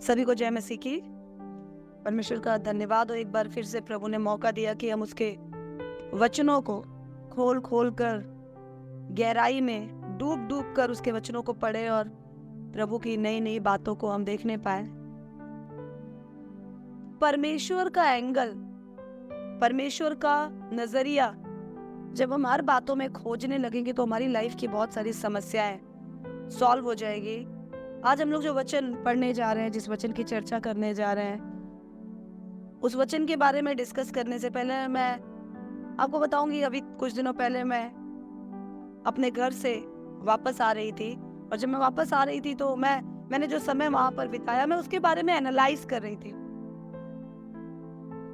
सभी को जय मसीह की। परमेश्वर का धन्यवाद हो, एक बार फिर से प्रभु ने मौका दिया कि हम उसके वचनों को खोल खोल कर गहराई में डूब डूब कर उसके वचनों को पढ़े और प्रभु की नई नई बातों को हम देखने पाए। परमेश्वर का एंगल, परमेश्वर का नजरिया जब हम हर बातों में खोजने लगेंगे तो हमारी लाइफ की बहुत सारी समस्याएं सॉल्व हो जाएगी। आज हम लोग जो वचन पढ़ने जा रहे हैं, जिस वचन की चर्चा करने जा रहे हैं, उस वचन के बारे में डिस्कस करने से पहले मैं आपको बताऊंगी। अभी कुछ दिनों पहले मैं अपने घर से वापस आ रही थी और जब मैं वापस आ रही थी तो मैंने जो समय वहां पर बिताया, मैं उसके बारे में एनालाइज कर रही थी।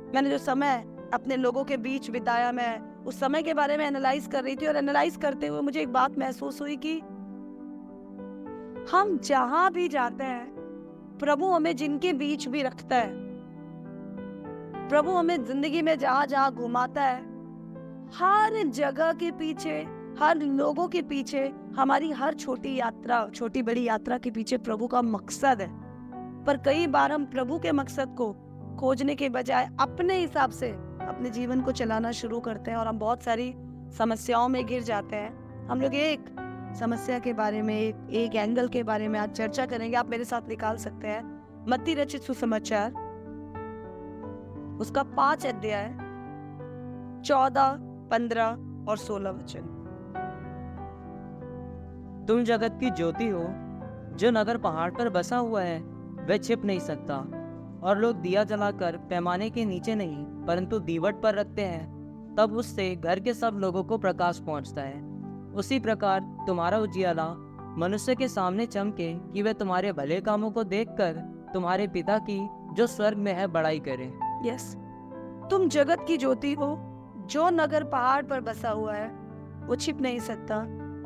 मैंने जो समय अपने लोगों के बीच बिताया, मैं उस समय के बारे में एनालाइज कर रही थी और एनालाइज करते हुए मुझे एक बात महसूस हुई कि हम जहां भी जाते हैं, प्रभु हमें जिनके बीच भी रखता है, प्रभु हमें जिंदगी में जहां जहां घुमाता है, हर जगह के पीछे, हर लोगों के पीछे, हमारी हर छोटी यात्रा, छोटी बड़ी यात्रा के पीछे प्रभु का मकसद है। पर कई बार हम प्रभु के मकसद को खोजने के बजाय अपने हिसाब से अपने जीवन को चलाना शुरू करते हैं और हम बहुत सारी समस्याओं में घिर जाते हैं। हम लोग एक समस्या के बारे में, एक एंगल के बारे में आज चर्चा करेंगे। आप मेरे साथ निकाल सकते हैं मत्ती रचित सुसमाचार, उसका 5 अध्याय 14, 15 और 16 वचन। तुम जगत की ज्योति हो। जो नगर पहाड़ पर बसा हुआ है वह छिप नहीं सकता, और लोग दिया जलाकर पैमाने के नीचे नहीं परंतु दीवट पर रखते हैं, तब उससे घर के सब लोगों को प्रकाश पहुंचता है। उसी प्रकार तुम्हारा उजियाला मनुष्य के सामने चमके कि वह तुम्हारे भले कामों को देखकर तुम्हारे पिता की जो स्वर्ग में है बड़ाई करे। यस, तुम जगत की ज्योति हो। जो नगर पहाड़ पर बसा हुआ है वो छिप नहीं सकता,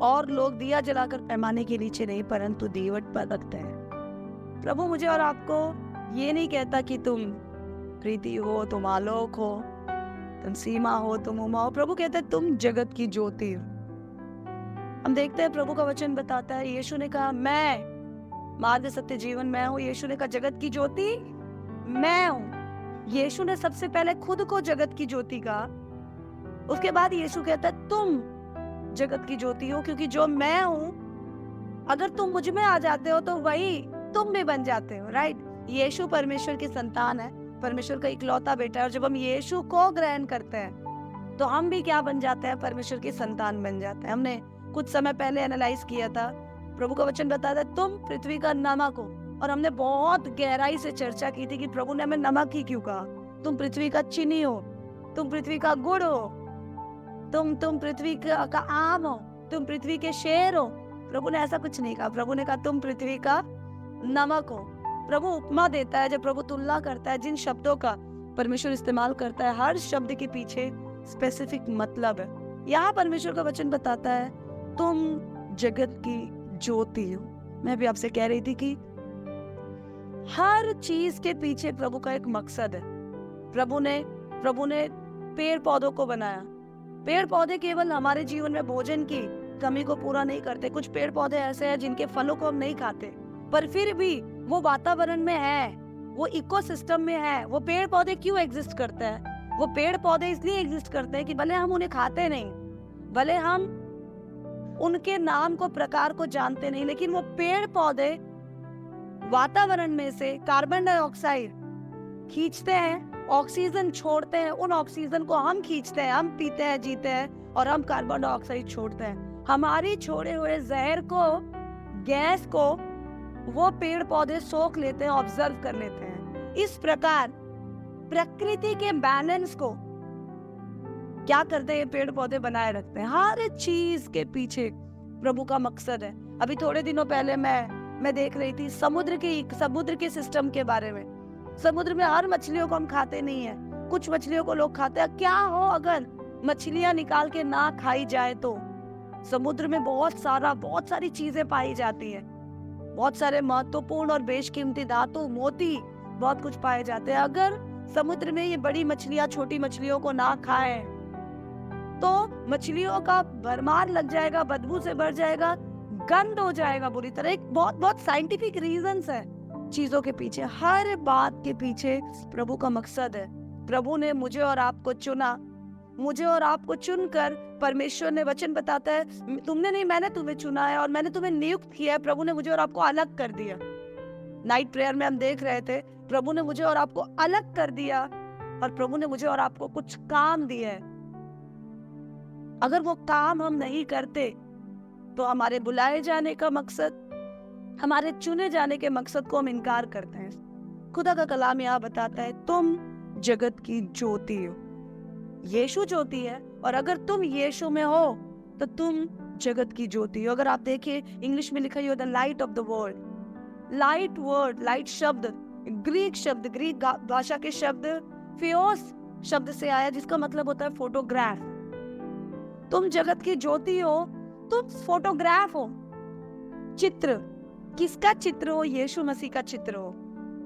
और लोग दिया जलाकर पैमाने के नीचे नहीं परंतु दीवट पर रखते हैं। प्रभु मुझे और आपको ये नहीं कहता कि तुम प्रीति हो, तुम आलोक हो, तुम सीमा हो, तुम उमा हो। प्रभु कहता है तुम जगत की ज्योति हो। हम देखते हैं प्रभु का वचन बताता है, यीशु ने कहा मैं मार्ग सत्य जीवन मैं हूँ। यीशु ने कहा जगत की ज्योति मैं हूँ। यीशु ने सबसे पहले खुद को जगत की ज्योति कहा, उसके बाद यीशु कहता है तुम जगत की ज्योति हो, क्योंकि जो मैं हूँ अगर तुम मुझ में आ जाते हो तो वही तुम भी बन जाते हो। राइट? यीशु परमेश्वर की संतान है, परमेश्वर का इकलौता बेटा है, और जब हम यीशु को ग्रहण करते हैं तो हम भी क्या बन जाते हैं? परमेश्वर की संतान बन जाते हैं। हमने कुछ समय पहले एनालाइज किया था, प्रभु का वचन बताता है तुम पृथ्वी का नमक हो, और हमने बहुत गहराई से चर्चा की थी कि प्रभु ने हमें नमक ही क्यों कहा। तुम पृथ्वी का चीनी हो, तुम पृथ्वी का गुड़ हो, तुम पृथ्वी का आम हो, तुम पृथ्वी के शेर हो। प्रभु ने ऐसा कुछ नहीं कहा। प्रभु ने कहा तुम पृथ्वी का नमक हो। प्रभु उपमा देता है, जब प्रभु तुलना करता है, जिन शब्दों का परमेश्वर इस्तेमाल करता है, हर शब्द के पीछे स्पेसिफिक मतलब है। यहाँ परमेश्वर का वचन बताता है तुम जगत की ज्योति हो। मैं भी आपसे कह रही थी कि हर चीज के पीछे प्रभु का एक मकसद है। प्रभु ने पेड़ पौधों को बनाया। पेड़ पौधे केवल हमारे जीवन में भोजन की कमी को पूरा नहीं करते। कुछ पेड़ पौधे ऐसे हैं जिनके फलों को हम नहीं खाते, पर फिर भी वो वातावरण में है, वो इकोसिस्टम में है। वो पेड़ पौधे क्यों एग्जिस्ट करते हैं? वो पेड़ पौधे इसलिए एग्जिस्ट करते हैं कि भले हम उन्हें खाते नहीं, भले हम उनके नाम को, प्रकार को जानते नहीं, लेकिन वो पेड़ पौधे वातावरण में से कार्बन डाइऑक्साइड खींचते हैं, ऑक्सीजन छोड़ते हैं। उन ऑक्सीजन को हम खींचते हैं, हम पीते हैं, जीते हैं, और हम कार्बन डाइऑक्साइड छोड़ते हैं। हमारी छोड़े हुए जहर को, गैस को वो पेड़ पौधे सोख लेते हैं, ऑब्जर्व कर लेते हैं। इस प्रकार प्रकृति के बैलेंस को क्या करते हैं? पेड़ पौधे बनाए रखते हैं। हर चीज के पीछे प्रभु का मकसद है। अभी थोड़े दिनों पहले मैं देख रही थी समुद्र के सिस्टम के बारे में। समुद्र में हर मछलियों को हम खाते नहीं है, कुछ मछलियों को लोग खाते हैं। क्या हो अगर मछलियां निकाल के ना खाई जाए तो? समुद्र में बहुत सारी चीजें पाई जाती हैं, बहुत सारे महत्वपूर्ण और बेशकीमती धातु, मोती, बहुत कुछ पाए जाते हैं। अगर समुद्र में ये बड़ी मछलियां छोटी मछलियों को ना खाएं तो मछलियों का भरमार लग जाएगा, बदबू से भर जाएगा, गंद हो जाएगा बुरी तरह। एक बहुत साइंटिफिक रीजंस है चीजों के पीछे, हर बात के पीछे प्रभु का मकसद है। प्रभु ने मुझे और आपको चुना, मुझे और आपको चुनकर परमेश्वर ने वचन बताता है, तुमने नहीं, मैंने तुम्हें चुना है और मैंने तुम्हें नियुक्त किया है। प्रभु ने मुझे और आपको अलग कर दिया। नाइट प्रेयर में हम देख रहे थे, प्रभु ने मुझे और आपको अलग कर दिया और प्रभु ने मुझे और आपको कुछ काम दिया है। अगर वो काम हम नहीं करते तो हमारे बुलाए जाने का मकसद, हमारे चुने जाने के मकसद को हम इनकार करते हैं। खुदा का कलाम यहाँ बताता है, तुम जगत की ज्योति हो। यीशु ज्योति है और अगर तुम यीशु में हो तो तुम जगत की ज्योति हो। अगर आप देखिए, इंग्लिश में लिखा है the light of the world. Light word, light शब्द ग्रीक भाषा के शब्द फियोस शब्द से आया, जिसका मतलब होता है फोटोग्राफ। तुम जगत की ज्योति हो, तुम फोटोग्राफ हो। चित्र, किसका चित्र हो? यीशु मसीह का चित्र हो।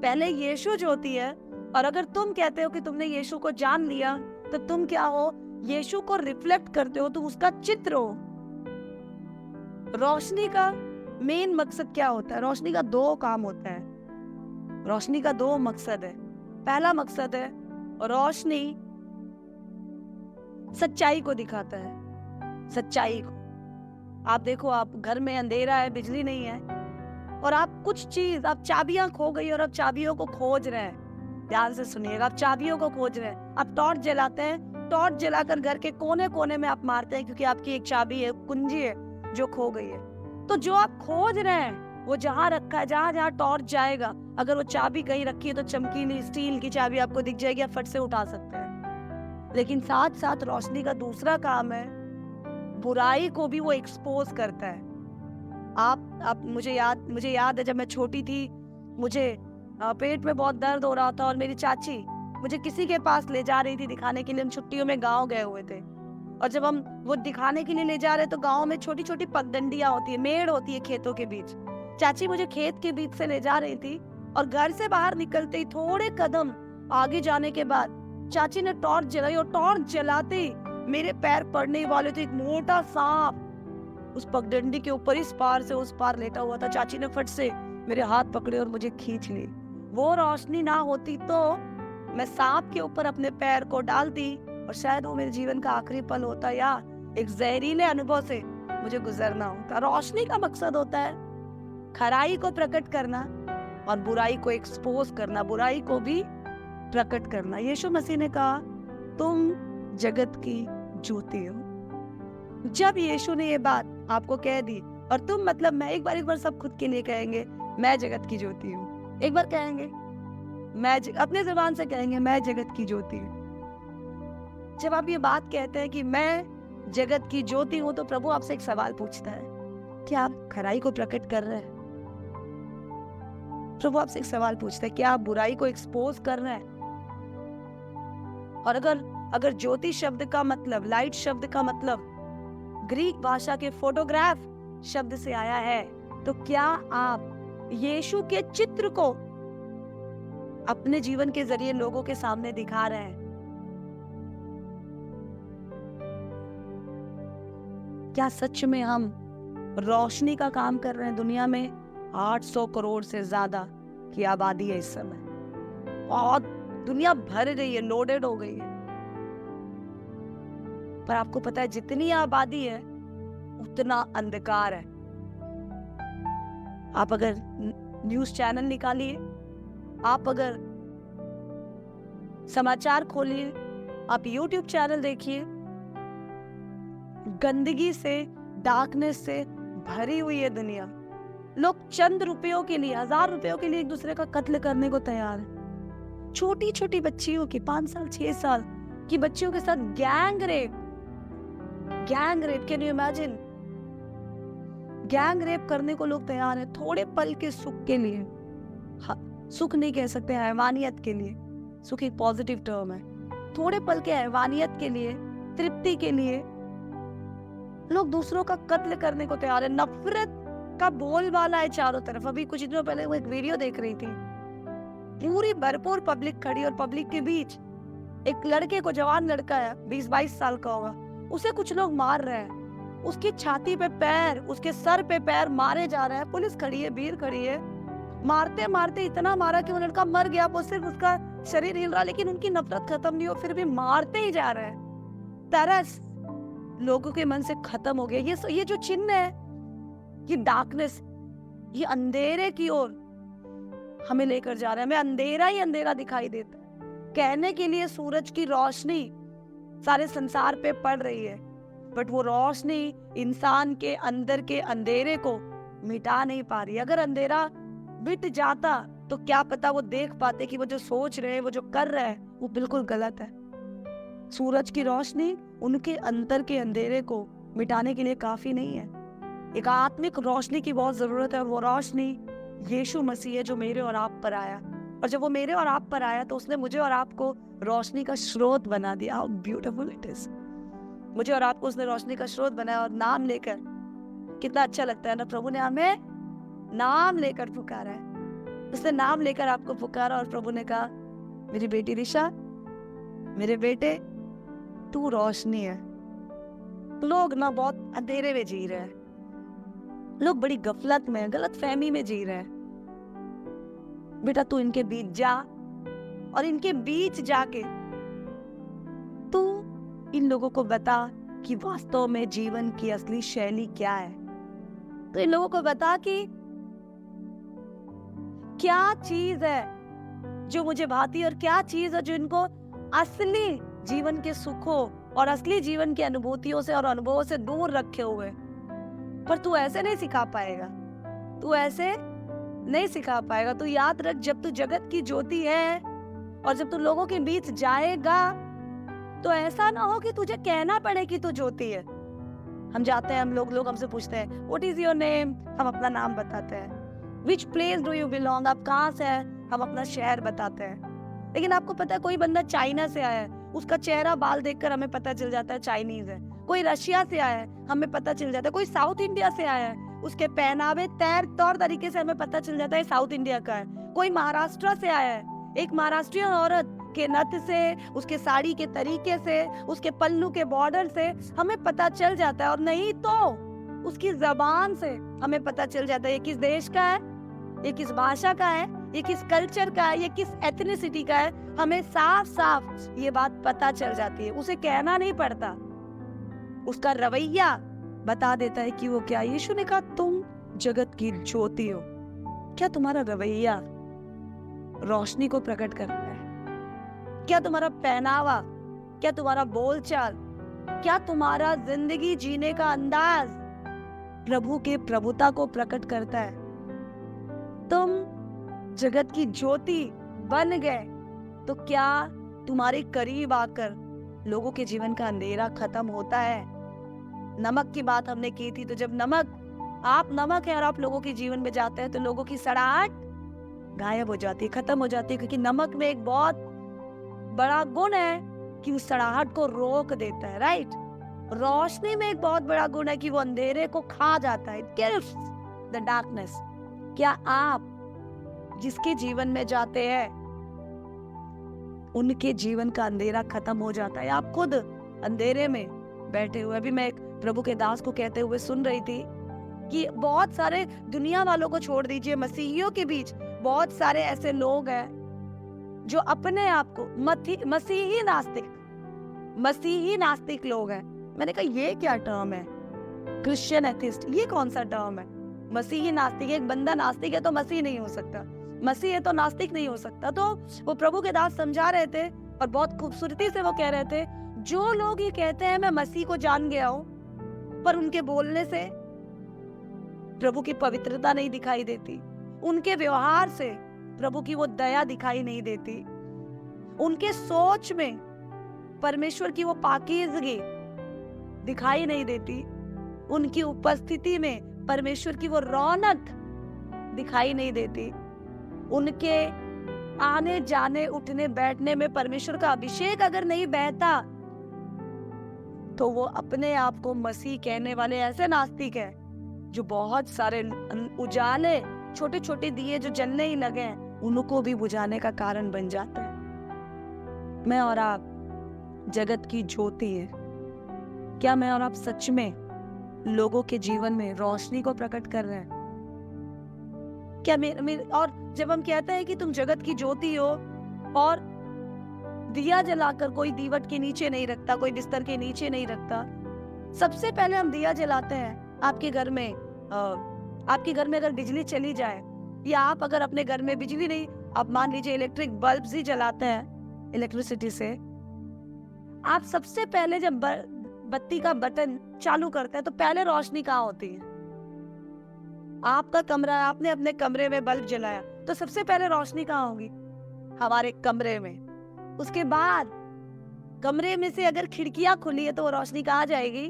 पहले यीशु ज्योति है और अगर तुम कहते हो कि तुमने यीशु को जान लिया तो तुम क्या हो? यीशु को रिफ्लेक्ट करते हो, तुम उसका चित्र हो। रोशनी का मेन मकसद क्या होता है? रोशनी का दो काम होता है, रोशनी का दो मकसद है। पहला मकसद है, रोशनी सच्चाई को दिखाता है, सच्चाई को। आप देखो, आप घर में अंधेरा है, बिजली नहीं है और आप कुछ चीज, आप चाबियां खो गई और आप चाबियों को खोज रहे हैं। ध्यान से सुनिएगा, आप चाबियों को खोज रहे हैं। आप टॉर्च जलाते हैं, टॉर्च जलाकर घर के कोने कोने में आप मारते हैं क्योंकि आपकी एक चाबी है, कुंजी है जो खो गई है। तो जो आप खोज रहे हैं वो जहां रखा है, जहां जहां टॉर्च जाएगा, अगर वो चाबी कहीं रखी है तो चमकीली स्टील की चाबी आपको दिख जाएगी, आप फट से उठा सकते हैं। लेकिन साथ साथ रोशनी का दूसरा काम है, बुराई को भी वो एक्सपोज करता है। आप मुझे याद है जब मैं छोटी थी, मुझे पेट में बहुत दर्द हो रहा था और मेरी चाची मुझे किसी के पास ले जा रही थी दिखाने के लिए। हम छुट्टियों में गांव गए हुए थे और जब हम वो दिखाने के लिए ले जा रहे तो गांव में छोटी छोटी पगडंडियां होती है, मेड़ होती है खेतों के बीच। चाची मुझे खेत के बीच से ले जा रही थी और घर से बाहर निकलते ही थोड़े कदम आगे जाने के बाद चाची ने टॉर्च जलाई और टॉर्च जलाते ही मेरे पैर पड़ने वाले थे। एक मोटा सांप उस पगडंडी के ऊपर इस पार से उस पार लेटा हुआ था। चाची ने फट से मेरे हाथ पकड़े और मुझे खींच ली। वो रोशनी ना होती तो मैं सांप के ऊपर अपने पैर को डालती और शायद वो मेरे जीवन का आखिरी पल होता या एक जहरीले अनुभव से मुझे गुजरना होता। रोशनी का मकसद होता है खराई को प्रकट करना और बुराई को एक्सपोज करना, बुराई को भी प्रकट करना। यीशु मसीह ने कहा, तुम जगत की ज्योति हो। जब यीशु ने ये बात आपको कह दी, और तुम मतलब मैं, एक बार सब खुद के लिए कहेंगे, मैं जगत की ज्योति हूँ। एक बार कहेंगे, अपने जुबान से कहेंगे, मैं जगत की ज्योति हूँ। जब आप ये बात कहते हैं कि मैं जगत की ज्योति हूँ तो प्रभु आपसे एक सवाल पूछता है, क्या आप खराई को प्रकट कर रहे हैं? प्रभु आपसे एक सवाल पूछता है, क्या आप बुराई को एक्सपोज कर रहे हैं? और अगर ज्योति शब्द का मतलब, लाइट शब्द का मतलब ग्रीक भाषा के फोटोग्राफ शब्द से आया है, तो क्या आप यीशु के चित्र को अपने जीवन के जरिए लोगों के सामने दिखा रहे हैं? क्या सच में हम रोशनी का काम कर रहे हैं? दुनिया में 800 करोड़ से ज्यादा की आबादी है इस समय और दुनिया भर गई है, लोडेड हो गई है। पर आपको पता है, जितनी आबादी है उतना अंधकार है। आप अगर न्यूज चैनल निकालिए, आप अगर समाचार खोलिए, आप यूट्यूब चैनल देखिए, गंदगी से, डार्कनेस से भरी हुई है दुनिया। लोग चंद रुपयों के लिए, 1000 रुपयों के लिए एक दूसरे का कत्ल करने को तैयार है। छोटी छोटी बच्चियों की, 5 साल 6 साल की बच्चियों के साथ gang rape, can you imagine? Gang rape करने को लोग तैयार हैं थोड़े पल के सुख के लिए। सुख नहीं कह सकते, हैवानियत के लिए। सुख एक पॉजिटिव टर्म है। थोड़े पल के हैवानियत के लिए, तृप्ति के लिए लोग दूसरों का कत्ल करने को तैयार है। नफरत का बोलबाला है चारों तरफ। अभी कुछ दिनों पहले वो एक वीडियो देख रही थी, पूरी भरपूर पब्लिक खड़ी और पब्लिक के बीच एक लड़के को, जवान लड़का है, 20-22 साल का होगा, उसे कुछ लोग मार रहे हैं। उसकी छाती पे पैर, उसके सर पे पैर मारे जा रहे हैं। पुलिस खड़ी है, भीड़ खड़ी है, मारते मारते इतना मारा कि वो लड़का मर गया, वो सिर्फ उसका शरीर हिल रहा, लेकिन उनकी नफरत खत्म नहीं हो, फिर भी मारते ही जा रहे हैं। तरस लोगों के मन से खत्म हो गया। ये जो चिन्ह है, ये डार्कनेस, ये अंधेरे की ओर हमें लेकर जा रहा है। हमें अंधेरा ही अंधेरा दिखाई देता है। कहने के लिए सूरज की रोशनी सारे संसार पे पड़ रही है, बट वो रोशनी इंसान के अंदर के अंधेरे को मिटा नहीं पा रही। अगर अंधेरा मिट जाता तो क्या पता वो देख पाते कि वो जो सोच रहे हैं, वो जो कर रहे हैं, वो बिल्कुल गलत है। सूरज की रोशनी उनके अंदर के अंधेरे को मिटाने के लिए काफी नहीं है। एक आत्मिक रोशनी की बहुत जरूरत है, और वो रोशनी यीशु मसीह है जो मेरे और आप पर आया। और जब वो मेरे और आप पर आया तो उसने मुझे और आपको रोशनी का स्रोत बना दिया। How beautiful it is. मुझे और आपको उसने रोशनी का स्रोत बनाया, और नाम लेकर कितना अच्छा लगता है ना। प्रभु ने हमें नाम लेकर पुकारा है। उसने नाम लेकर आपको पुकारा, और प्रभु ने कहा, मेरी बेटी ऋषा, मेरे बेटे, तू रोशनी है। लोग ना बहुत अंधेरे में जी रहे हैं, लोग बड़ी गफलत में, गलत फहमी में जी रहे हैं। बेटा तू इनके बीच जा, और इनके बीच जाके तू इन लोगों को बता कि वास्तव में जीवन की असली शैली क्या है। तो इन लोगों को बता कि क्या चीज है जो मुझे भाती, और क्या चीज है जो इनको असली जीवन के सुखों और असली जीवन की अनुभूतियों से और अनुभवों से दूर रखे हुए। पर तू ऐसे नहीं सिखा पाएगा, तू ऐसे नहीं सिखा पाएगा। तू याद रख, जब तू जगत की ज्योति है और जब तू लोगों के बीच जाएगा, तो ऐसा ना हो कि तुझे कहना पड़े कि तू ज्योति है। हम जाते हैं, हम लोग हमसे पूछते हैं व्हाट इज योर नेम, हम अपना नाम बताते हैं। Which place do you belong, आप कहाँ से हैं, हम अपना शहर बताते हैं। लेकिन आपको पता है, कोई बंदा चाइना से आया है, उसका चेहरा बाल देखकर हमें पता चल जाता है चाइनीज है। कोई रशिया से आया है, हमें पता चल जाता है। कोई साउथ इंडिया से आया है, उसके पहनावे तौर तरीके से हमें पता चल जाता है साउथ इंडिया का है। कोई महाराष्ट्र से आया है, एक महाराष्ट्रियन औरत के नथ से, उसके साड़ी के तरीके से, उसके पल्लू के बॉर्डर से हमें पता चल जाता है। और नहीं तो उसकी जबान से हमें पता चल जाता है ये किस देश का है, ये किस भाषा का है, ये किस कल्चर का है, ये किस एथनिसिटी का है। हमें साफ साफ ये बात पता चल जाती है, उसे कहना नहीं पड़ता। उसका रवैया बता देता है कि वो क्या। यीशु ने कहा, तुम जगत की ज्योति हो। क्या तुम्हारा रवैया रोशनी को प्रकट करता है? क्या तुम्हारा पहनावा, क्या तुम्हारा बोलचाल, क्या तुम्हारा जिंदगी जीने का अंदाज प्रभु के प्रभुता को प्रकट करता है? तुम जगत की ज्योति बन गए तो क्या तुम्हारे करीब आकर लोगों के जीवन का अंधेरा खत्म होता है? नमक की बात हमने की थी, तो जब आप नमक है और आप लोगों के जीवन में जाते हैं तो लोगों की सड़ाहट गायब हो जाती है, खत्म हो जाती है, क्योंकि नमक में एक बहुत बड़ा गुण है कि उस सड़ाहट को रोक देता है। राइट? रोशनी में एक बहुत बड़ा गुण है कि वो अंधेरे को खा जाता है, किल्स द डार्कनेस। क्या आप जिसके जीवन में जाते हैं उनके जीवन का अंधेरा खत्म हो जाता है? आप खुद अंधेरे में बैठे हुए, अभी मैं एक प्रभु के दास को कहते हुए सुन रही थी कि बहुत सारे दुनिया वालों को छोड़ दीजिए, मसीहियों के बीच बहुत सारे ऐसे लोग हैं जो अपने आप को मसीही नास्तिक लोग हैं। मैंने कहा ये क्या टर्म है, क्रिश्चियन एथिस्ट, ये कौन सा टर्म है? मसीही नास्तिक, एक बंदा नास्तिक है तो मसीह नहीं हो सकता, मसीह है तो नास्तिक नहीं हो सकता। तो वो प्रभु के दास समझा रहे थे और बहुत खूबसूरती से वो कह रहे थे, जो लोग ये कहते हैं मैं मसीह को जान गया हूं, पर उनके बोलने से प्रभु की पवित्रता नहीं दिखाई देती, उनके व्यवहार से प्रभु की वो दया दिखाई नहीं देती, उनके सोच में परमेश्वर की वो पाकीज़गी दिखाई नहीं देती, उनकी उपस्थिति में परमेश्वर की वो रौनक दिखाई नहीं देती, उनके आने जाने उठने बैठने में परमेश्वर का अभिषेक अगर नहीं बहता, तो वो अपने आप को मसीह कहने वाले ऐसे नास्तिक है जो बहुत सारे उजाले, छोटे छोटे दिए जो जलने ही लगे हैं, उनको भी बुझाने का कारण बन जाता है। मैं और आप जगत की ज्योति है। क्या मैं और आप सच में लोगों के जीवन में रोशनी को प्रकट कर रहे हैं? क्या और जब हम कहते हैं कि तुम जगत की ज्योति हो, और दिया जलाकर कोई दीवट के नीचे नहीं रखता, कोई बिस्तर के नीचे नहीं रखता। सबसे पहले हम दिया जलाते हैं आपके घर में। आपके घर में अगर बिजली चली जाए, या आप अगर अपने घर में बिजली नहीं, आप मान लीजिए इलेक्ट्रिक बल्ब ही जलाते हैं इलेक्ट्रिसिटी से, आप सबसे पहले जब बत्ती का बटन चालू करते हैं तो पहले रोशनी कहाँ होती है? आपका कमरा, आपने अपने कमरे में बल्ब जलाया तो सबसे पहले रोशनी कहाँ होगी? हमारे कमरे में। उसके बाद कमरे में से अगर खिड़कियां खुली है तो वो रोशनी कहाँ जाएगी?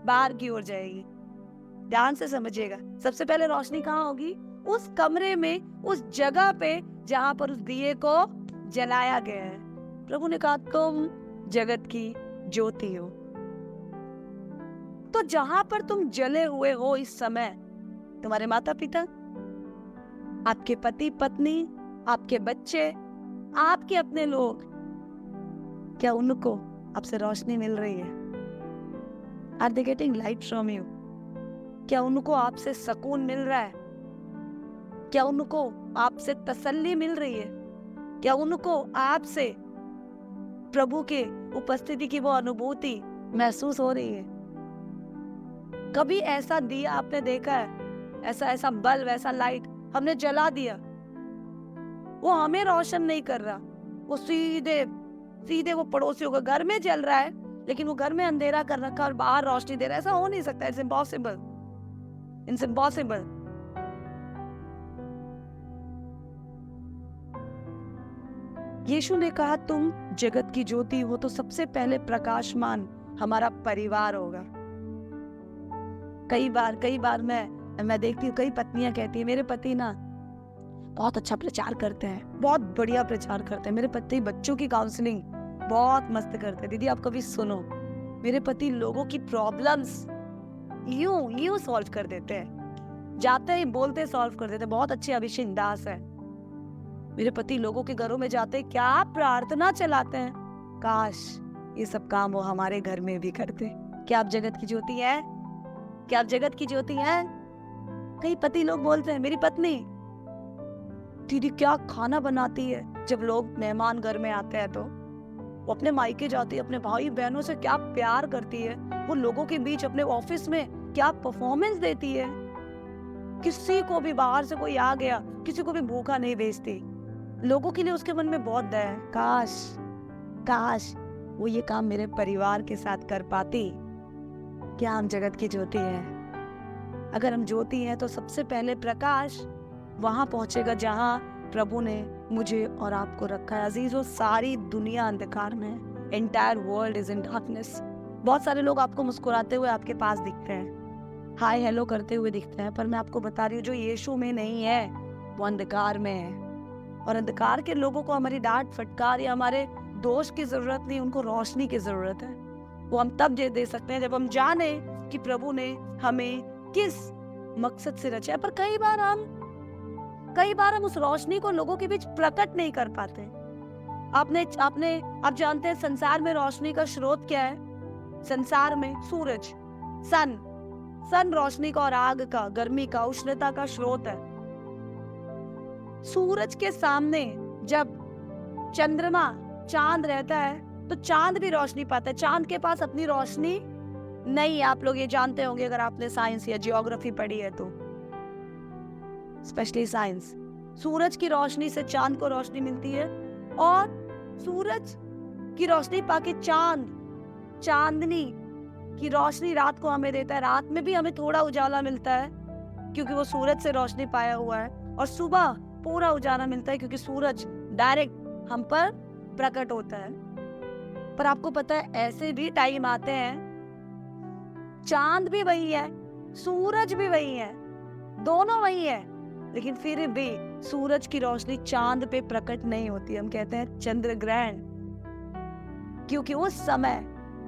बाहर की ओर जाएगी। ध्यान से समझिएगा, सबसे पहले रोशनी कहाँ होगी? उस कमरे में, उस जगह पे जहां पर उस दिए को जलाया गया है। प्रभु ने कहा तुम जगत की ज्योति हो। तो जहां पर तुम जले हुए हो इस समय, तुम्हारे माता पिता, आपके पति पत्नी, आपके बच्चे, आपके अपने लोग, क्या उनको आपसे रोशनी मिल रही है? Are they getting light from you? क्या उनको आपसे सुकून मिल रहा है? क्या उनको आपसे तसल्ली मिल रही है? क्या उनको आपसे प्रभु के उपस्थिति की वो अनुभूति महसूस हो रही है? कभी ऐसा दिया आपने देखा है? ऐसा बल्ब, ऐसा लाइट हमने जला दिया, वो हमें रोशन नहीं कर रहा, वो सीधे वो पड़ोसियों का घर में जल रहा है, लेकिन वो घर में अंधेरा कर रखा और बाहर रोशनी दे रहा है। ऐसा हो नहीं सकता। It's impossible, it's impossible. यीशु ने कहा तुम जगत की ज्योति हो, तो सबसे पहले प्रकाशमान हमारा परिवार होगा। कई बार मैं देखती हूँ, कई पत्नियां कहती है मेरे पति ना बहुत अच्छा प्रचार करते हैं, बहुत बढ़िया प्रचार करते हैं, मेरे पति बच्चों की काउंसलिंग बहुत मस्त करते हैं। दीदी आप कभी सुनो, मेरे पति लोगों की प्रॉब्लम्स यूं सॉल्व कर देते हैं, जाते ही बोलते सॉल्व कर देते हैं, बहुत अच्छे अभिषेक दास है मेरे पति। लोगों के घरों में जाते क्या प्रार्थना चलाते हैं। काश ये सब काम वो हमारे घर में भी करते। क्या आप जगत की ज्योति हैं? क्या आप जगत की ज्योति हैं? कई पति लोग बोलते हैं मेरी पत्नी दीदी क्या खाना बनाती है। जब लोग मेहमान घर में आते हैं तो वो अपने मायके जाती है, अपने भाई बहनों से क्या प्यार करती है, वो लोगों के बीच अपने ऑफिस में क्या परफॉर्मेंस देती है। किसी को भी बाहर से कोई आ गया, किसी को भी भूखा नहीं भेजती। लोगों के लिए उसके मन में बहुत दया है। काश वो ये काम मेरे परिवार के साथ कर पाती। क्या हम जगत की ज्योति हैं? अगर हम ज्योति हैं तो सबसे पहले प्रकाश वहां पहुंचेगा जहां प्रभु ने मुझे और आपको रखा है। अजीजों, सारी दुनिया अंधकार में है। Entire world is in darkness. बहुत सारे लोग आपको मुस्कुराते हुए आपके पास दिखते हैं, हाय हेलो करते हुए दिखते हैं, पर मैं आपको बता रही हूँ जो यीशु में नहीं है वो अंधकार में है। और अंधकार के लोगों को हमारी डांट फटकार या हमारे दोष की जरूरत नहीं, उनको रोशनी की जरूरत है। वो हम तब दे सकते हैं जब हम जाने कि प्रभु ने हमें किस मकसद से रचा है। पर कई बार हम उस रोशनी को लोगों के बीच प्रकट नहीं कर पाते। आप जानते हैं संसार में रोशनी का स्रोत क्या है? संसार में सूरज, सन रोशनी का और आग का, गर्मी का, उष्णता का स्रोत है। सूरज के सामने जब चंद्रमा, चांद रहता है तो चांद भी रोशनी पाता है। चांद के पास अपनी रोशनी नहीं। आप लोग ये जानते होंगे अगर आपने साइंस या जियोग्राफी पढ़ी है तो, स्पेशली साइंस। सूरज की रोशनी से चांद को रोशनी मिलती है, और सूरज की रोशनी पाके चांदनी की रोशनी रात को हमें देता है। रात में भी हमें थोड़ा उजाला मिलता है क्योंकि वो सूरज से रोशनी पाया हुआ है, और सुबह पूरा उजाला मिलता है क्योंकि सूरज डायरेक्ट हम पर प्रकट होता है। पर आपको पता है ऐसे भी टाइम आते हैं, चांद भी वही है, सूरज भी वही है, दोनों वही है, लेकिन फिर भी सूरज की रोशनी चांद पे प्रकट नहीं होती। हम कहते हैं चंद्र ग्रहण, क्योंकि उस समय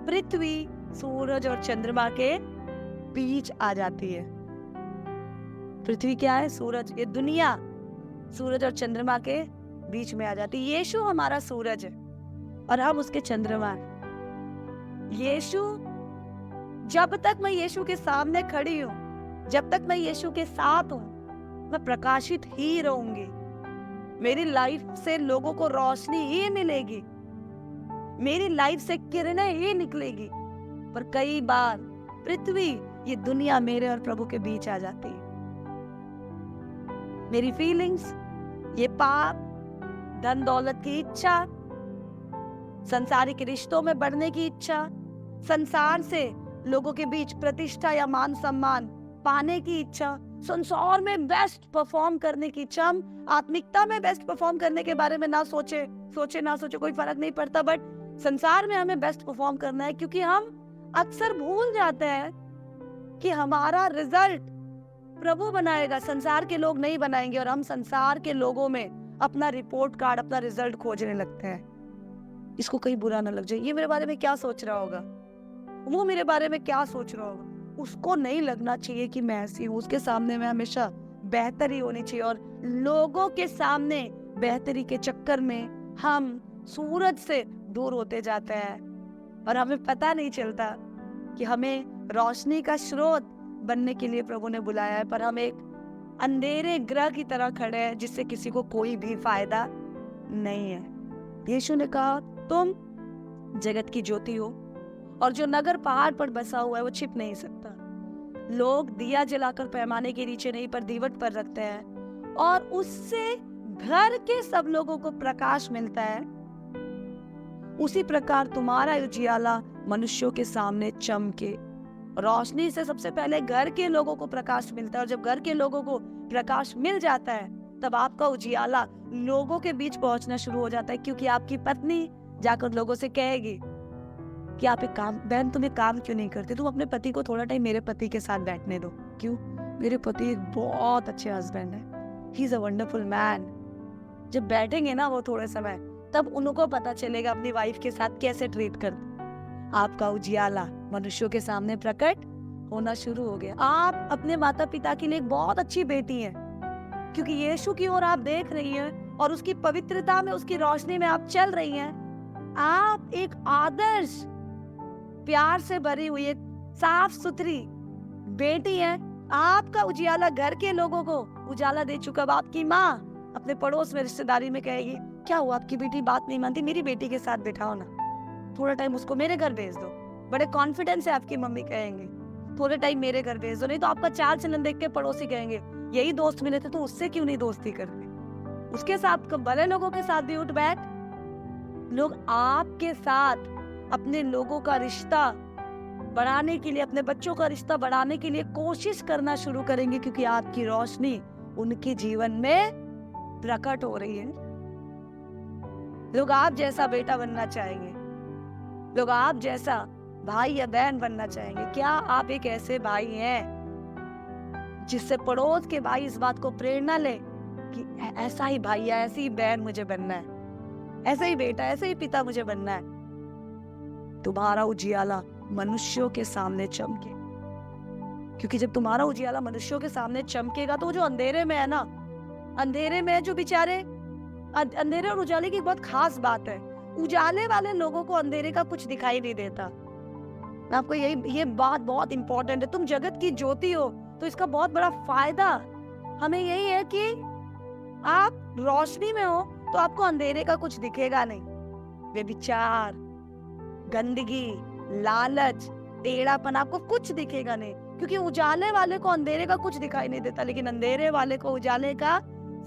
पृथ्वी सूरज और चंद्रमा के बीच आ जाती है। पृथ्वी क्या है? सूरज। ये दुनिया सूरज और चंद्रमा के बीच में आ जाती है। यीशु हमारा सूरज है और हम उसके चंद्रमा हैं। यीशु, जब तक मैं यीशु के सामने खड़ी हूँ, जब तक मैं यीशु के साथ हूँ, मैं प्रकाशित ही रहूंगी। मेरी लाइफ से लोगों को रोशनी ही मिलेगी, मेरी लाइफ से किरणें ही निकलेगी। पर कई बार पृथ्वी, ये दुनिया मेरे और प्रभु के बीच आ जाती है। मेरी फीलिंग्स, ये पाप, धन दौलत की इच्छा, संसारिक रिश्तों में बढ़ने की इच्छा, संसार से लोगों के बीच प्रतिष्ठा या मान सम्मान पाने की इच्छा, संसार में बेस्ट परफॉर्म करने की इच्छा। हम आत्मिकता में बेस्ट परफॉर्म करने के बारे में ना सोचे कोई फर्क नहीं पड़ता, बट संसार में हमें बेस्ट परफॉर्म करना है, क्योंकि हम अक्सर भूल जाते हैं कि हमारा रिजल्ट प्रभु बनाएगा, संसार के लोग नहीं बनाएंगे। और हम संसार के लोगों में अपना रिपोर्ट कार्ड, अपना रिजल्ट खोजने लगते हैं। इसको कहीं बुरा ना लग जाए, ये मेरे बारे में क्या सोच रहा होगा, वो मेरे बारे में क्या सोच रहा होगा। उसको नहीं लगना चाहिए कि मैं ऐसी हूँ। उसके सामने मैं हमेशा बेहतरी होनी चाहिए। और लोगों के सामने बेहतरी के चक्कर में हम सूरज से दूर होते जाते हैं और हमें पता नहीं चलता कि हमें रोशनी का स्रोत बनने के लिए प्रभु ने बुलाया है, पर हम एक अंधेरे ग्रह की तरह खड़े हैं जिससे किसी को कोई भी फायदा नहीं है। यीशु ने कहा, तुम जगत की ज्योति हो, और जो नगर पहाड़ पर बसा हुआ है वो छिप नहीं सकता। लोग दिया जलाकर पैमाने के नीचे नहीं पर दीवट पर रखते हैं, और उससे घर के सब लोगों को प्रकाश मिलता है। उसी प्रकार तुम्हारा उजियाला मनुष्यों के सामने चमके। रोशनी से सबसे पहले घर के लोगों को प्रकाश मिलता है, और जब घर के लोगों को प्रकाश मिल जाता है तब आपका उजियाला लोगों के बीच पहुंचना शुरू हो जाता है। क्योंकि आपकी पत्नी जाकर लोगों से कहेगी कि आप एक काम, बहन तुम एक काम क्यों नहीं करते, तुम अपने पति को थोड़ा टाइम मेरे पति के साथ बैठने दो। क्यों? मेरे पति एक बहुत अच्छे हस्बैंड है, he is a wonderful man. जब बैठेंगे ना वो थोड़े समय, तब उनको पता चलेगा अपनी वाइफ के साथ कैसे ट्रीट करते। आपका उजियाला मनुष्यों के सामने प्रकट होना शुरू हो गया। आप अपने माता पिता के लिए एक बहुत अच्छी बेटी हैं, क्योंकि यीशु की ओर आप देख रही हैं और उसकी पवित्रता में, उसकी रोशनी में आप चल रही हैं। आप एक आदर्श, प्यार से भरी हुई, एक साफ सुथरी बेटी हैं। आपका उजियाला घर के लोगों को उजाला दे चुका। अब आपकी माँ अपने पड़ोस में, रिश्तेदारी में कहेगी, क्या हुआ आपकी बेटी बात नहीं मानती, मेरी बेटी के साथ बिठाओ ना, थोड़ा टाइम उसको मेरे घर भेज दो। बड़े कॉन्फिडेंस से आपकी मम्मी कहेंगे, थोड़े टाइम मेरे घर भेज दो। नहीं तो आपका चाल चलन देख के पड़ोसी कहेंगे, यही दोस्त मिले थे तो उससे क्यों नहीं दोस्ती करते, उसके साथ बड़े लोगों के साथ भी उठ बैठ। लोग आपके साथ अपने लोगों का रिश्ता बढ़ाने के लिए, अपने बच्चों का रिश्ता बढ़ाने के लिए कोशिश करना शुरू करेंगे, क्योंकि आपकी रोशनी उनके जीवन में प्रकट हो रही है। लोग आप जैसा बेटा बनना चाहेंगे, लोग आप जैसा भाई या बहन बनना चाहेंगे। क्या आप एक ऐसे भाई हैं जिससे पड़ोस के भाई इस बात को प्रेरणा ले कि ऐसा ही भाई या ऐसी ही बहन मुझे बनना है, ऐसा ही बेटा, ऐसा ही पिता मुझे बनना है। तुम्हारा उजियाला मनुष्यों के सामने चमके, क्योंकि जब तुम्हारा उजियाला मनुष्यों के सामने चमकेगा तो जो अंधेरे में है ना, अंधेरे में जो बेचारे, अंधेरे और उजाले की बहुत खास बात है, उजाले वाले लोगों को अंधेरे का कुछ दिखाई नहीं देता। मैं आपको ये बात बहुत इंपॉर्टेंट है। तुम जगत की ज्योति हो, तो इसका बहुत बड़ा फायदा हमें यही है कि आप रोशनी में हो तो आपको अंधेरे का कुछ दिखेगा नहीं। व्यभिचार, गंदगी, लालच, टेढ़ापन, आपको कुछ दिखेगा नहीं, क्योंकि उजाले वाले को अंधेरे का कुछ दिखाई नहीं देता, लेकिन अंधेरे वाले को उजाले का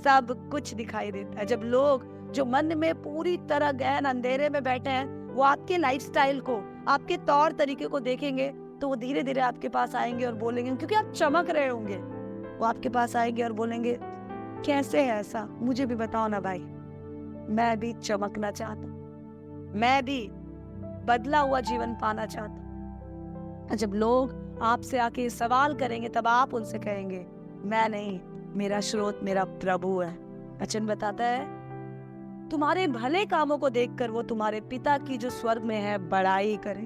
सब कुछ दिखाई देता है। जब लोग जो मन में पूरी तरह गहन अंधेरे में बैठे हैं, वो आपके लाइफस्टाइल को, आपके तौर तरीके को देखेंगे, तो वो धीरे धीरे आपके पास आएंगे और बोलेंगे, क्योंकि आप चमक रहे होंगे, वो आपके पास आएंगे और बोलेंगे, कैसे है ऐसा, मुझे भी बताओ ना भाई, मैं भी चमकना चाहता हूँ, मैं भी बदला हुआ जीवन पाना चाहता हूँ। जब लोग आपसे आके सवाल करेंगे, तब आप उनसे कहेंगे, मैं नहीं, मेरा स्रोत मेरा प्रभु है। वचन बताता है, तुम्हारे भले कामों को देखकर वो तुम्हारे पिता की जो स्वर्ग में है बड़ाई करे।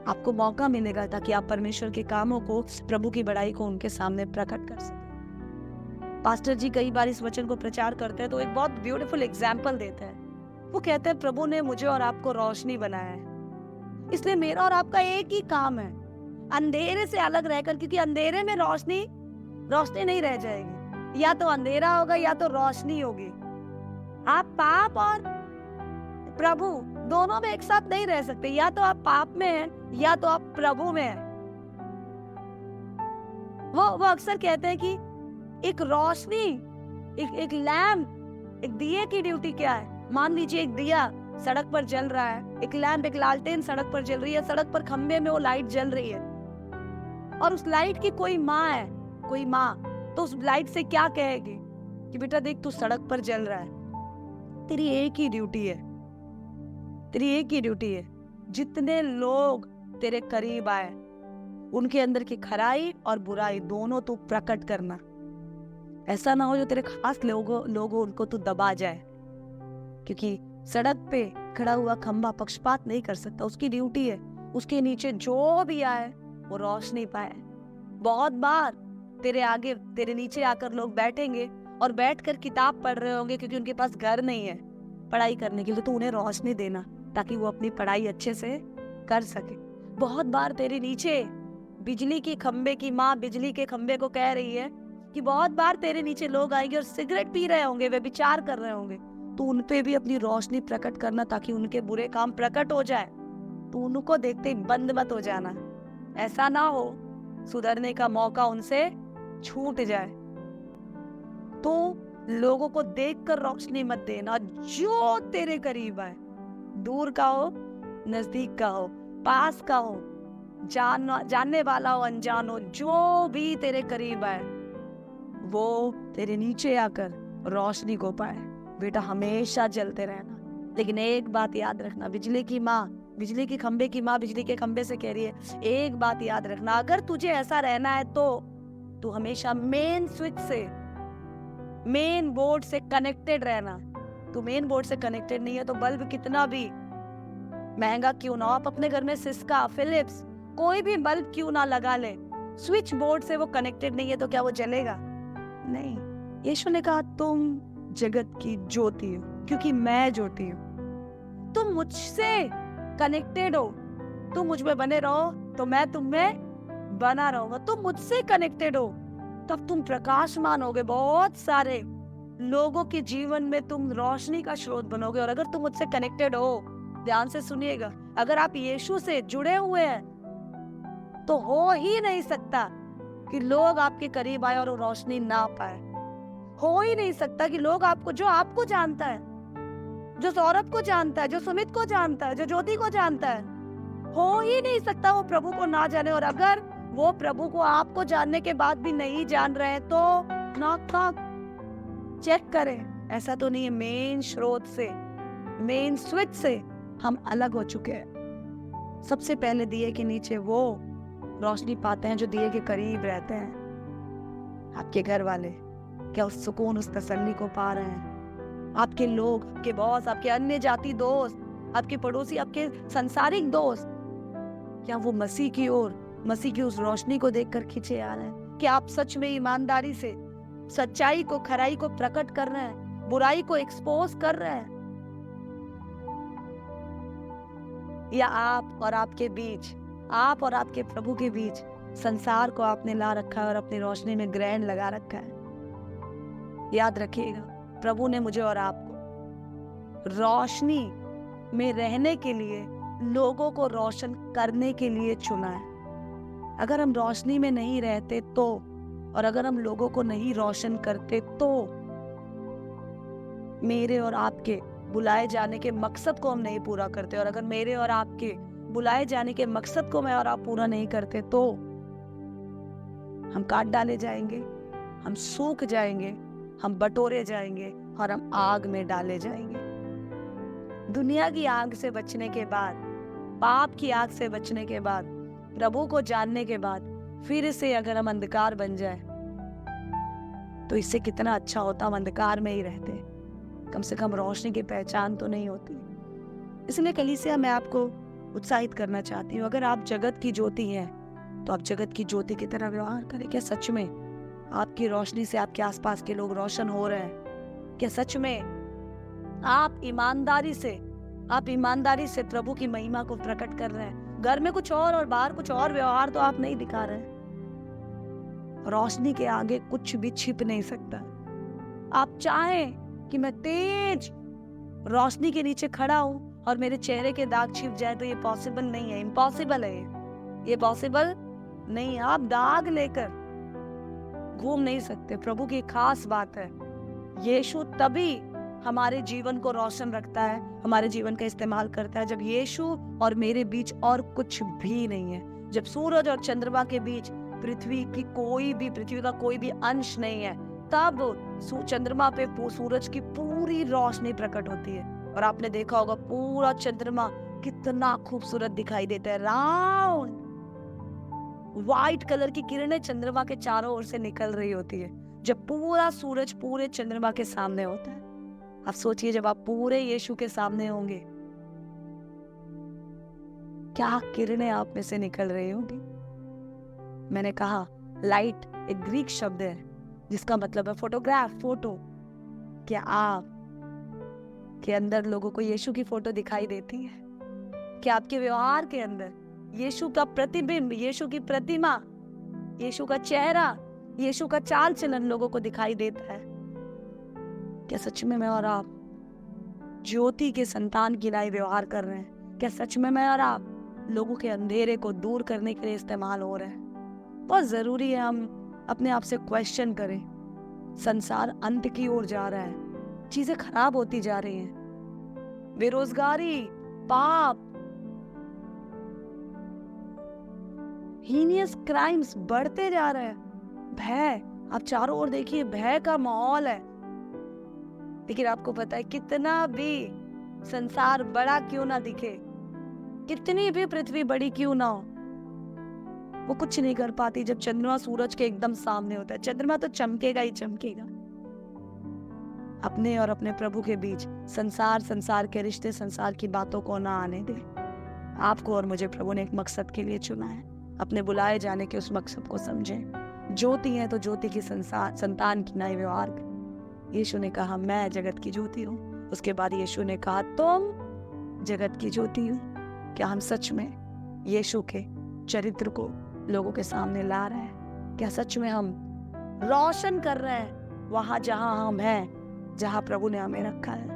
आपको मौका मिलेगा ताकि आप परमेश्वर के कामों को, प्रभु की बड़ाई को उनके सामने प्रकट कर सकें। पास्टर जी कई बार इस वचन को प्रचार करते हैं तो एक बहुत ब्यूटीफुल एग्जाम्पल देते हैं। वो कहते हैं, प्रभु ने मुझे और आपको रोशनी बनाया है, इसलिए मेरा और आपका एक ही काम है, अंधेरे से अलग रहकर, क्योंकि अंधेरे में रोशनी रोशनी नहीं रह जाएगी, या तो अंधेरा होगा या तो रोशनी होगी। आप पाप और प्रभु दोनों में एक साथ नहीं रह सकते, या तो आप पाप में हैं या तो आप प्रभु में हैं। वो अक्सर कहते हैं कि एक रोशनी, एक लैम्प, एक दिए की ड्यूटी क्या है। मान लीजिए एक दिया सड़क पर जल रहा है, एक लैम्प, एक लालटेन सड़क पर जल रही है, सड़क पर खंबे में वो लाइट जल रही है, और उस लाइट की कोई माँ है, कोई माँ, तो उस लाइट से क्या कहेगी कि बेटा देख तू सड़क पर जल रहा है, तेरी एक ही ड्यूटी है, तेरी एक ही ड्यूटी है, जितने लोग तेरे करीब आए उनके अंदर की खराई और बुराई दोनों तू प्रकट करना। ऐसा ना हो जो तेरे खास लोगों उनको तू दबा जाए, क्योंकि सड़क पे खड़ा हुआ खंबा पक्षपात नहीं कर सकता, उसकी ड्यूटी है उसके नीचे जो भी आए वो रोशनी पाए। बहुत बार तेरे आगे, तेरे नीचे आकर लोग बैठेंगे और बैठकर किताब पढ़ रहे होंगे क्योंकि उनके पास घर नहीं है पढ़ाई करने के लिए, तो उन्हें रोशनी देना ताकि वो अपनी पढ़ाई अच्छे से कर सके। बहुत बार तेरे नीचे बिजली की खंबे की माँ बिजली के खंबे को कह रही है कि बहुत बार तेरे नीचे लोग आएंगे और सिगरेट पी रहे होंगे, वे विचार कर रहे होंगे, तो उन पे भी अपनी रोशनी प्रकट करना ताकि उनके बुरे काम प्रकट हो जाए। तो उनको देखते ही बंद मत हो जाना, ऐसा ना हो सुधरने का मौका उनसे छूट जाए। तो लोगों को देखकर रोशनी मत देना, जो तेरे करीब आए, दूर का हो नजदीक का हो पास का हो, जानने वाला हो अनजान हो, जो भी तेरे करीब आए वो तेरे नीचे आकर रोशनी को पाए। बेटा हमेशा जलते रहना, लेकिन एक बात याद रखना, बिजली की माँ, बिजली की खंबे की माँ बिजली के खंबे से कह रही है, एक बात याद रखना, अगर तुझे ऐसा रहना है तो तू हमेशा मेन स्विच से, मेन बोर्ड से कनेक्टेड रहना। तू मेन बोर्ड से कनेक्टेड नहीं है तो बल्ब कितना भी महंगा क्यों ना हो, आप अपने घर में सिस्का, फिलिप्स, कोई भी बल्ब क्यों ना लगा ले, स्विच बोर्ड से वो कनेक्टेड नहीं है तो क्या वो जलेगा? नहीं। यीशु ने कहा तुम जगत की ज्योति हो, क्योंकि मैं ज्योति हूँ। तुम मुझसे कनेक्टेड हो, तुम मुझ में बने रहो तो मैं तुम में बना रहूंगा। तुम मुझसे कनेक्टेड हो तब तुम प्रकाशमान होगे, बहुत सारे लोगों के जीवन में तुम रोशनी का स्रोत बनोगे। और अगर तुम मुझसे कनेक्टेड हो, ध्यान से सुनिएगा, अगर आप यीशु से जुड़े हुए हैं तो हो ही नहीं सकता कि लोग आपके करीब आए और वो रोशनी ना पाए। हो ही नहीं सकता कि लोग आपको, जो आपको जानता है, जो सौरभ को जानता है, जो सुमित को जानता है, जो ज्योति को जानता है, हो ही नहीं सकता वो प्रभु को ना जाने। और अगर वो प्रभु को आपको जानने के बाद भी नहीं जान रहे हैं तो नॉक नॉक चेक करें, ऐसा तो नहीं है मेन स्रोत से, मेन स्विच से हम अलग हो चुके हैं। सबसे पहले दिए के नीचे वो रोशनी पाते हैं जो दिए के करीब रहते हैं। आपके घर वाले क्या उस सुकून, उस तसल्ली को पा रहे हैं? आपके लोग, आपके बॉस, आपके अन्य जाति दोस्त, आपके पड़ोसी, आपके सांसारिक दोस्त, क्या वो मसीह की ओर, मसीह की उस रोशनी को देखकर खींचे आ रहे हैं? क्या आप सच में ईमानदारी से सच्चाई को, खराई को प्रकट कर रहे हैं, बुराई को एक्सपोज कर रहे हैं? या आप और आपके बीच, आप और आपके प्रभु के बीच संसार को आपने ला रखा है और अपनी रोशनी में ग्रहण लगा रखा है? याद रखिएगा, प्रभु ने मुझे और आपको रोशनी में रहने के लिए, लोगों को रोशन करने के लिए चुना है। अगर हम रोशनी में नहीं रहते तो, और अगर हम लोगों को नहीं रोशन करते तो मेरे और आपके बुलाए जाने के मकसद को हम नहीं पूरा करते। और अगर मेरे और आपके बुलाए जाने के मकसद को मैं और आप पूरा नहीं करते तो हम काट डाले जाएंगे, हम सूख जाएंगे, हम बटोरे जाएंगे और हम आग में डाले जाएंगे। दुनिया की आग से बचने के बाद, पाप की आग से बचने के बाद, प्रभु को जानने के बाद फिर से अगर हम अंधकार बन जाए तो इससे कितना अच्छा होता हम अंधकार में ही रहते, कम से कम रोशनी की पहचान तो नहीं होती। इसलिए कलीसिया मैं आपको उत्साहित करना चाहती हूँ, अगर आप जगत की ज्योति हैं तो आप जगत की ज्योति की तरह व्यवहार करें। क्या सच में आपकी रोशनी से आपके आसपास के लोग रोशन हो रहे हैं? क्या सच में आप ईमानदारी से प्रभु की महिमा को प्रकट कर रहे हैं? घर में कुछ और बाहर कुछ और व्यवहार तो आप नहीं दिखा रहे हैं। रोशनी के आगे कुछ भी छिप नहीं सकता। आप चाहें कि मैं तेज रोशनी के नीचे खड़ा हूं और मेरे चेहरे के दाग छिप जाए तो ये पॉसिबल नहीं है, इम्पॉसिबल है ये पॉसिबल नहीं है। आप दाग लेकर घूम नहीं सकते। प्रभु की खास बात है, यीशु तभी हमारे जीवन को रोशन रखता है, हमारे जीवन का इस्तेमाल करता है जब यीशु और मेरे बीच और कुछ भी नहीं है। जब सूरज और चंद्रमा के बीच पृथ्वी का कोई भी अंश नहीं है, तब चंद्रमा पे सूरज की पूरी रोशनी प्रकट होती है। और आपने देखा होगा पूरा चंद्रमा कितना खूबसूरत दिखाई देता है। राउंड व्हाइट कलर की किरणें चंद्रमा के चारों ओर से निकल रही होती है जब पूरा सूरज पूरे चंद्रमा के सामने होता है। आप सोचिए जब आप पूरे यीशु के सामने होंगे, क्या किरणें आप में से निकल रही होंगी। मैंने कहा लाइट एक ग्रीक शब्द है जिसका मतलब है फोटोग्राफ, फोटो। क्या आप के अंदर लोगों को यीशु की फोटो दिखाई देती है? क्या आपके व्यवहार के अंदर यीशु का प्रतिबिंब, यीशु की प्रतिमा, यीशु का चेहरा, यीशु का चाल चलन लोगों को दिखाई देता है? क्या सच में मैं और आप ज्योति के संतान की नाई व्यवहार कर रहे हैं? क्या सच में मैं और आप लोगों के अंधेरे को दूर करने के लिए इस्तेमाल हो रहे हैं? बहुत जरूरी है हम अपने आप से क्वेश्चन करें। संसार अंत की ओर जा रहा है, चीजें खराब होती जा रही हैं, बेरोजगारी, पाप, हीनियस क्राइम्स बढ़ते जा रहे हैं, भय, आप चारों ओर देखिए भय का माहौल है। लेकिन आपको पता है कितना भी संसार बड़ा क्यों ना दिखे, कितनी भी पृथ्वी बड़ी क्यों ना हो, वो कुछ नहीं कर पाती जब चंद्रमा सूरज के एकदम सामने होता है। चंद्रमा तो चमकेगा ही चमकेगा। अपने और अपने प्रभु के बीच संसार के रिश्ते, संसार की बातों को ना आने दे। आपको और मुझे प्रभु ने एक मकसद के लिए चुना है। अपने बुलाए जाने के उस मकसद को समझें। ज्योति है तो ज्योति की संतान की नाई व्यवहार कर। यीशु ने कहा मैं जगत की ज्योति हूँ। उसके बाद यीशु ने कहा तुम जगत की ज्योति हो। क्या हम सच में यीशु के चरित्र को लोगों के सामने ला रहे हैं? क्या सच में हम रोशन कर रहे हैं वहां जहां हम हैं, जहां प्रभु ने हमें रखा है?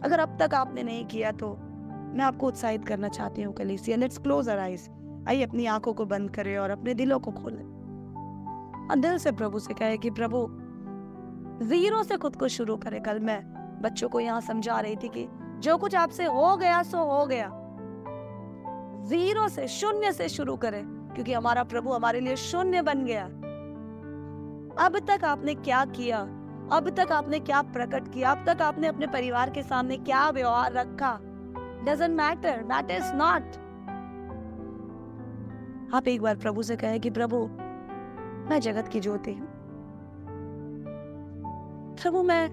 अगर अब तक आपने नहीं किया तो मैं आपको उत्साहित करना चाहती हूँ। कलीसिया, लेट्स क्लोज आवर आइज। आइए अपनी आंखों को बंद करें और अपने दिलों को खोलें और दिल से प्रभु से कहे कि प्रभु, जीरो से खुद को शुरू करें। कल मैं बच्चों को यहाँ समझा रही थी कि जो कुछ आपसे हो गया सो हो गया, जीरो से, शून्य से शुरू करें, क्योंकि हमारा प्रभु हमारे लिए शून्य बन गया। अब तक आपने क्या किया, अब तक आपने क्या प्रकट किया, अब तक आपने अपने परिवार के सामने क्या व्यवहार रखा, डजंट मैटर, मैटर्स नॉट। आप एक बार प्रभु से कहें कि प्रभु मैं जगत की ज्योति हूं। प्रभु मैं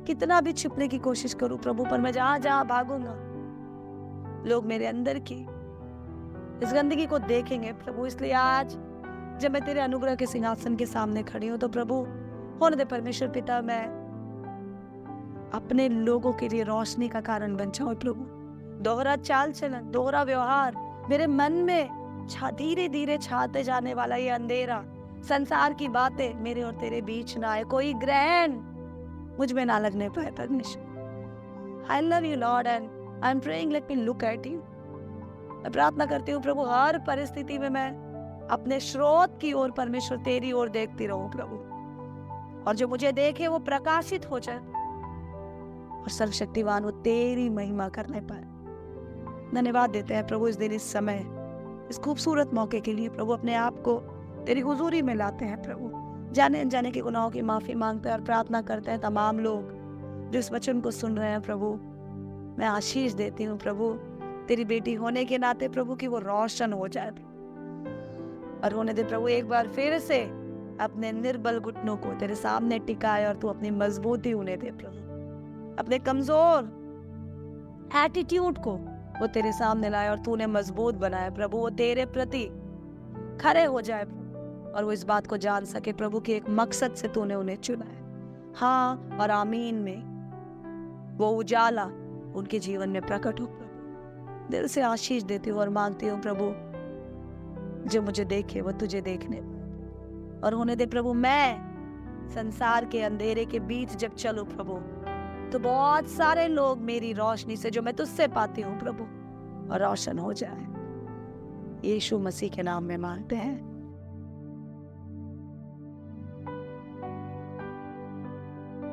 कितना भी छिपने की कोशिश करूं प्रभु, पर मैं जहां जहां भागूंगा लोग मेरे अंदर की इस गंदगी को देखेंगे प्रभु। इसलिए आज जब मैं तेरे अनुग्रह के सिंहासन के सामने खड़ी हूं तो प्रभु होने दे परमेश्वर पिता, मैं अपने लोगों के लिए रोशनी का कारण बन जाऊं प्रभु। दोहरा चाल चलन, दोहरा व्यवहार मेरे मन में धीरे धीरे छाते जाने वाला ये अंधेरा, संसार की बातें मेरे और तेरे बीच ना आए, कोई ग्रहण मुझ में ना लगने पाए परमेश्वर। I love you Lord and I'm praying, let me look at you। मैं प्रार्थना करती हूँ प्रभु हर परिस्थिति में मैं अपने स्रोत की ओर, परमेश्वर तेरी ओर देखती रहूं प्रभु, और जो मुझे देखे वो प्रकाशित हो जाए और सर्वशक्तिवान वो तेरी महिमा करने पाए। धन्यवाद देते हैं प्रभु इस दिन, इस समय, इस खूबसूरत मौके के लिए प्रभु। अपने आप को तेरी हुजूरी में लाते हैं प्रभु, जाने अनजाने के गुनाहों की माफी मांगते हैं और प्रार्थना करते हैं तमाम लोग जो इस वचन को सुन रहे हैं प्रभु। मैं आशीष देती हूँ प्रभु तेरी बेटी होने के नाते प्रभु की वो रोशन हो जाए और होने दे प्रभु एक बार फिर से अपने निर्बल घुटनों को तेरे सामने टिकाए और तू अपनी मजबूती उन्हें दे प्रभु। अपने कमजोर एटीट्यूड को वो तेरे सामने लाए और तूने मजबूत बनाया प्रभु। वो तेरे प्रति खड़े हो जाए और वो इस बात को जान सके प्रभु कि एक मकसद से तूने उन्हें चुना है। हाँ और आमीन में वो उजाला उनके जीवन में प्रकट हो प्रभु। दिल से आशीष देती हूँ और मांगती हूँ प्रभु जो मुझे देखे वो तुझे देखने। और होने दे प्रभु, मैं संसार के अंधेरे के बीच जब चलूं प्रभु, तो बहुत सारे लोग मेरी रोशनी से जो मैं तुझसे पाती हूँ प्रभु, और रोशन हो जाए। यीशु मसीह के नाम में मांगते हैं,